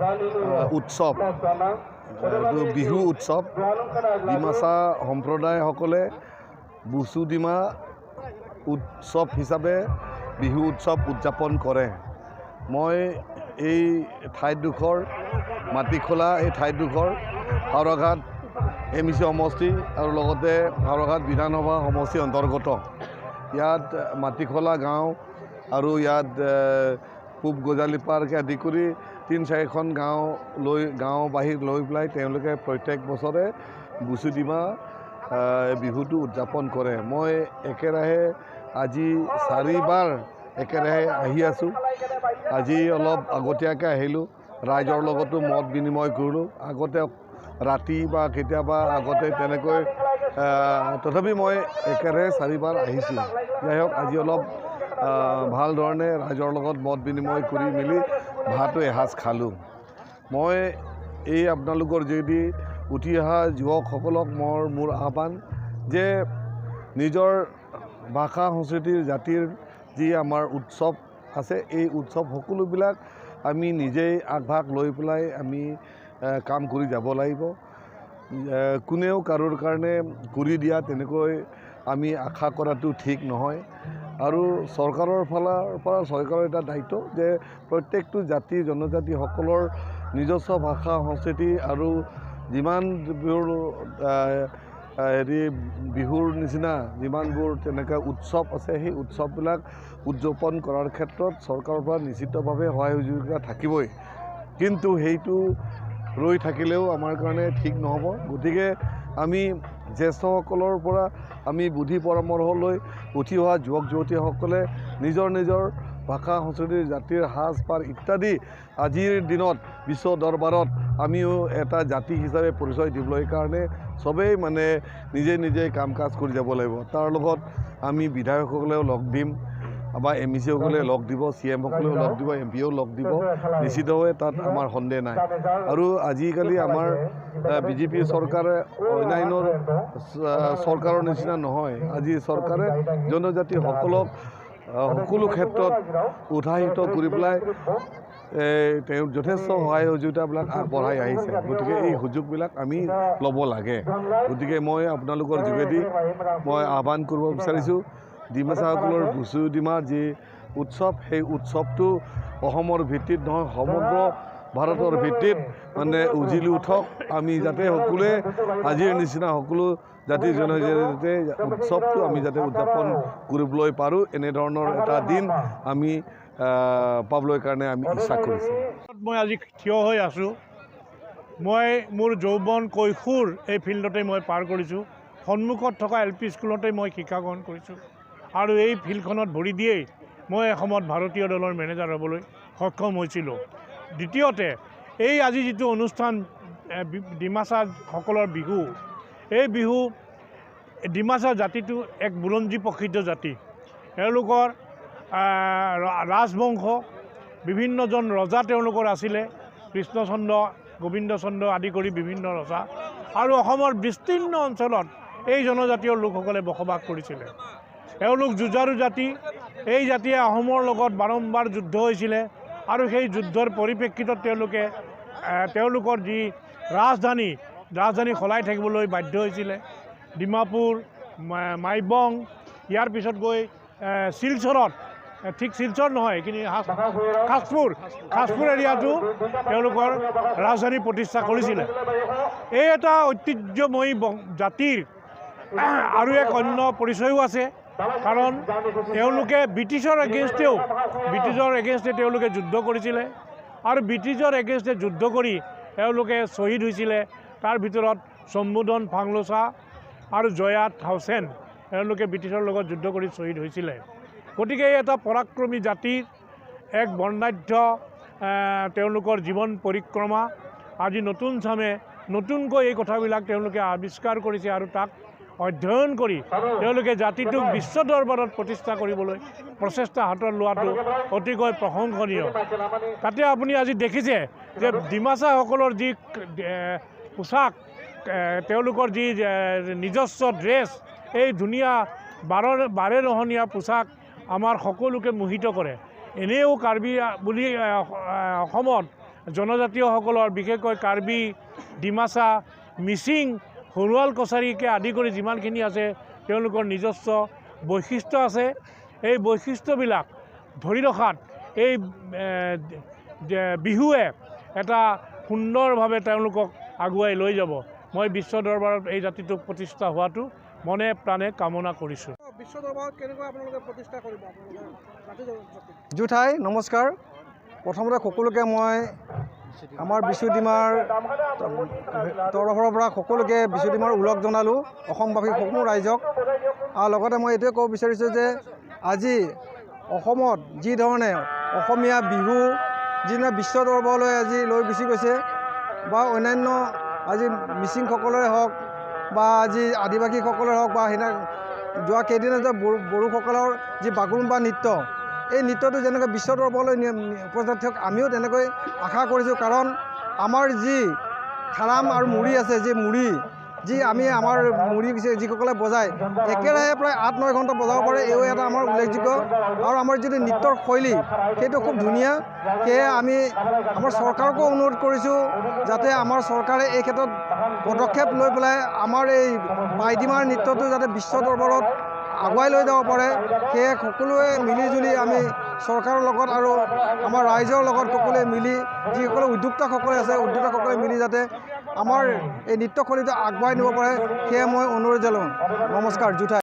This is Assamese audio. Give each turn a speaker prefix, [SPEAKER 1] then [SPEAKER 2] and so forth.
[SPEAKER 1] উৎসৱ, বিহু উৎসৱ। ডিমাচা সম্প্ৰদায়সকলে বুচুডিমা উৎসৱ হিচাপে বিহু উৎসৱ উদযাপন কৰে। মই এই ঠাইডোখৰ মাটিখোলা এই ঠাইডোখৰ হাওৰাঘাট MEC সমষ্টি আৰু লগতে হাওৰাঘাট বিধানসভা সমষ্টিৰ অন্তৰ্গত। ইয়াত মাটিখোলা গাঁও আৰু ইয়াত পূব গজালি পাৰ্কে আদি কৰি ৩-৪খন গাঁওবাসীক লৈ পেলাই তেওঁলোকে প্ৰত্যেক বছৰে বুচুডিমা বিহুটো উদযাপন কৰে। মই একেৰাহে আজি 4বাৰ একেৰাহে আহি আছোঁ। আজি অলপ আগতীয়াকৈ আহিলোঁ, ৰাইজৰ লগতো মত বিনিময় কৰিলোঁ। আগতে ৰাতি বা কেতিয়াবা আগতে তেনেকৈ তথাপি মই একেৰাহে 4বাৰ আহিছোঁ। যাই হওক, আজি অলপ ভাল ধৰণে ৰাইজৰ লগত মত বিনিময় কৰি মেলি ভাতো এসাঁজ খালোঁ। মই এই আপোনালোকৰ যোগেদি উঠি অহা যুৱকসকলক মোৰ আহ্বান যে নিজৰ ভাষা সংস্কৃতিৰ জাতিৰ যি আমাৰ উৎসৱ আছে, এই উৎসৱ সকলোবিলাক আমি নিজেই আগভাগ লৈ পেলাই আমি কাম কৰি যাব লাগিব। কোনেও কাৰোৰ কাৰণে কৰি দিয়া তেনেকৈ আমি আশা কৰাটো ঠিক নহয়। আৰু চৰকাৰৰ ফালৰ পৰা চৰকাৰৰ এটা দায়িত্ব যে প্ৰত্যেকটো জাতি জনজাতিসকলৰ নিজস্ব ভাষা সংস্কৃতি আৰু যিমানবোৰ বিহুৰ নিচিনা যিমানবোৰ তেনেকৈ উৎসৱ আছে, সেই উৎসৱবিলাক উদযাপন কৰাৰ ক্ষেত্ৰত চৰকাৰৰ পৰা নিশ্চিতভাৱে সহায় সহযোগিতা থাকিবই। কিন্তু সেইটো ৰৈ থাকিলেও আমাৰ কাৰণে ঠিক নহ'ব। গতিকে আমি জ্যেষ্ঠসকলৰ পৰা আমি বুদ্ধি পৰামৰ্শ লৈ উঠি অহা যুৱক যুৱতীসকলে নিজৰ ভাষা সংস্কৃতিৰ জাতিৰ সাজপাৰ ইত্যাদি আজিৰ দিনত বিশ্ব দৰবাৰত আমিও এটা জাতি হিচাপে পৰিচয় দিবলৈ কাৰণে চবেই নিজে কাম কাজ কৰি যাব লাগিব। তাৰ লগত আমি বিধায়কসকলেও লগ দিম বা MEC সকলে লগ দিব, CM সকলেও লগ দিব, MPও লগ দিব, নিশ্চিতভাৱে তাত আমাৰ সন্দেহ নাই। আৰু আজিকালি আমাৰ BJP চৰকাৰে অন্যান্য চৰকাৰৰ নিচিনা নহয়। আজি চৰকাৰে জনজাতিসকলক সকলো ক্ষেত্ৰত উৎসাহিত কৰি পেলাই তেওঁ যথেষ্ট সহায় সহযোগিতাবিলাক আগবঢ়াই আহিছে। গতিকে এই সুযোগবিলাক আমি ল'ব লাগে। গতিকে মই আপোনালোকৰ যোগেদি মই আহ্বান কৰিব বিচাৰিছোঁ, ডিমাচাসকলৰ বুচুডিমাৰ যি উৎসৱ, সেই উৎসৱটো অসমৰ ভিত্তিত নহয়, সমগ্ৰ ভাৰতৰ ভিত্তিত উজিলি উঠক। আমি যাতে সকলোৱে আজিৰ নিচিনা সকলো জাতি জনজাতিয়ে উৎসৱটো আমি যাতে উদযাপন কৰিবলৈ পাৰোঁ, এনেধৰণৰ এটা দিন আমি পাবলৈ কাৰণে আমি ইচ্ছা কৰিছোঁ।
[SPEAKER 2] মই আজি থিয় হৈ আছোঁ। মই মোৰ যৌৱন কৈশোৰ এই ফিল্ডতে মই পাৰ কৰিছোঁ। সন্মুখত থকা LP স্কুলতে মই শিক্ষা গ্ৰহণ কৰিছোঁ আৰু এই ফিল্ডখনত ভৰি দিয়েই মই এসময়ত ভাৰতীয় দলৰ মেনেজাৰ হ'বলৈ সক্ষম হৈছিলোঁ। দ্বিতীয়তে এই আজি যিটো অনুষ্ঠান ডিমাচাসকলৰ বিহু, এই বিহু ডিমাচা জাতিটো এক বুৰঞ্জী প্ৰসিদ্ধ জাতি। তেওঁলোকৰ ৰাজবংশ, বিভিন্নজন ৰজা তেওঁলোকৰ আছিলে, কৃষ্ণচন্দ্ৰ, গোবিন্দচন্দ্ৰ আদি কৰি বিভিন্ন ৰজা, আৰু অসমৰ বিস্তীৰ্ণ অঞ্চলত এই জনজাতীয় লোকসকলে বসবাস কৰিছিলে। তেওঁলোক যুঁজাৰু জাতি। এই জাতিয়ে অসমৰ লগত বাৰম্বাৰ যুদ্ধ হৈছিলে আৰু সেই যুদ্ধৰ পৰিপ্ৰেক্ষিতত তেওঁলোকৰ যি ৰাজধানী সলাই থাকিবলৈ বাধ্য হৈছিলে। ডিমাপুৰ, মাইবং, ইয়াৰ পিছত গৈ শিলচৰত, ঠিক শিলচৰ নহয় কিন্তু খাছপুৰ এৰিয়াটো তেওঁলোকৰ ৰাজধানী প্ৰতিষ্ঠা কৰিছিলে। এই এটা ঐতিহ্যময়ী জাতিৰ আৰু এক অন্য পৰিচয়ো আছে, কাৰণ তেওঁলোকে ব্ৰিটিছৰ এগেইনষ্টে তেওঁলোকে যুদ্ধ কৰিছিলে আৰু ব্ৰিটিছৰ এগেইনষ্টে যুদ্ধ কৰি তেওঁলোকে শ্বহীদ হৈছিলে। তাৰ ভিতৰত শম্ভুধন ফাংলোচা আৰু জয়া থাউচেন, তেওঁলোকে ব্ৰিটিছৰ লগত যুদ্ধ কৰি শ্বহীদ হৈছিলে। গতিকে এই এটা পৰাক্ৰমী জাতিৰ এক বৰ্ণাঢ্য তেওঁলোকৰ জীৱন পৰিক্ৰমা। আজি নতুন চামে নতুনকৈ এই কথাবিলাক তেওঁলোকে আৱিষ্কাৰ কৰিছে আৰু তাক অধ্যয়ন কৰি তেওঁলোকে জাতিটোক বিশ্ব দৰবাৰত প্ৰতিষ্ঠা কৰিবলৈ প্ৰচেষ্টা হাতত লোৱাটো অতিকৈ প্ৰশংসনীয়। তাতে আপুনি আজি দেখিছে যে ডিমাচাসকলৰ যি পোচাক, তেওঁলোকৰ যি নিজস্ব ড্ৰেছ, এই ধুনীয়া বাৰেৰহণীয়া পোচাক আমাৰ সকলোকে মোহিত কৰে। এনেও কাৰ্বি বুলি অসমত জনজাতীয়সকলৰ বিশেষকৈ কাৰ্বি, ডিমাচা, মিচিং, সোণোৱাল কছাৰীকে আদি কৰি যিমানখিনি আছে তেওঁলোকৰ নিজস্ব বৈশিষ্ট্য আছে। এই বৈশিষ্ট্যবিলাক ধৰি ৰখাত এই বিহুৱে এটা সুন্দৰভাৱে তেওঁলোকক আগুৱাই লৈ যাব। মই বিশ্ব দৰবাৰত এই জাতিটোক প্ৰতিষ্ঠা হোৱাটো মনে প্ৰাণে কামনা কৰিছোঁ।
[SPEAKER 3] বিশ্ব দৰবাৰত কেনেকৈ আপোনালোকে প্ৰতিষ্ঠা কৰিব
[SPEAKER 4] জুঠাই নমস্কাৰ। প্ৰথমতে সকলোকে মই আমাৰ বিশ্বদিমাৰ তৰফৰ পৰা সকলোকে বিশ্বদিমাৰ ওলগ জনালোঁ, অসমবাসী সকলো ৰাইজক। আৰু লগতে মই এইটোৱে ক'ব বিচাৰিছোঁ যে আজি অসমত যি ধৰণে অসমীয়া বিহু যিদিনা বিশ্ব দৰবাৰলৈ আজি লৈ গুচি গৈছে, বা অন্যান্য আজি মিচিংসকলৰে হওক বা আজি আদিবাসীসকলৰে হওক বা সেইদিনা যোৱা কেইদিনতে বড়োসকলৰ যি বাগুৰুম্বা নৃত্য, এই নৃত্যটো যেনেকৈ বিশ্ব দৰবাৰলৈ উপস্থিত হওক আমিও তেনেকৈ আশা কৰিছোঁ। কাৰণ আমাৰ যি খাৰাম আৰু মুৰি আছে, যি মুৰি যি আমি আমাৰ মুৰি যিসকলে বজায় একেৰাহে প্ৰায় 8-9 ঘণ্টা বজাব পাৰে, এও এটা আমাৰ উল্লেখযোগ্য। আৰু আমাৰ যিটো নৃত্যৰ শৈলী সেইটো খুব ধুনীয়া। সেয়ে আমি আমাৰ চৰকাৰকো অনুৰোধ কৰিছোঁ যাতে আমাৰ চৰকাৰে এই ক্ষেত্ৰত পদক্ষেপ লৈ পেলাই আমাৰ এই পাইডিমাৰ নৃত্যটো যাতে বিশ্ব দৰবাৰত আগুৱাই লৈ যাব পাৰে। সেয়ে সকলোৱে মিলিজুলি আমি চৰকাৰৰ লগত আৰু আমাৰ ৰাইজৰ লগত সকলোৱে মিলি যিসকলে উদ্যোক্তাসকলে আছে উদ্যোক্তাসকলে মিলি যাতে আমাৰ এই নৃত্যশৈলীটো আগুৱাই নিব পাৰে, সেয়ে মই অনুৰোধ জনাওঁ। নমস্কাৰ জুঠাই।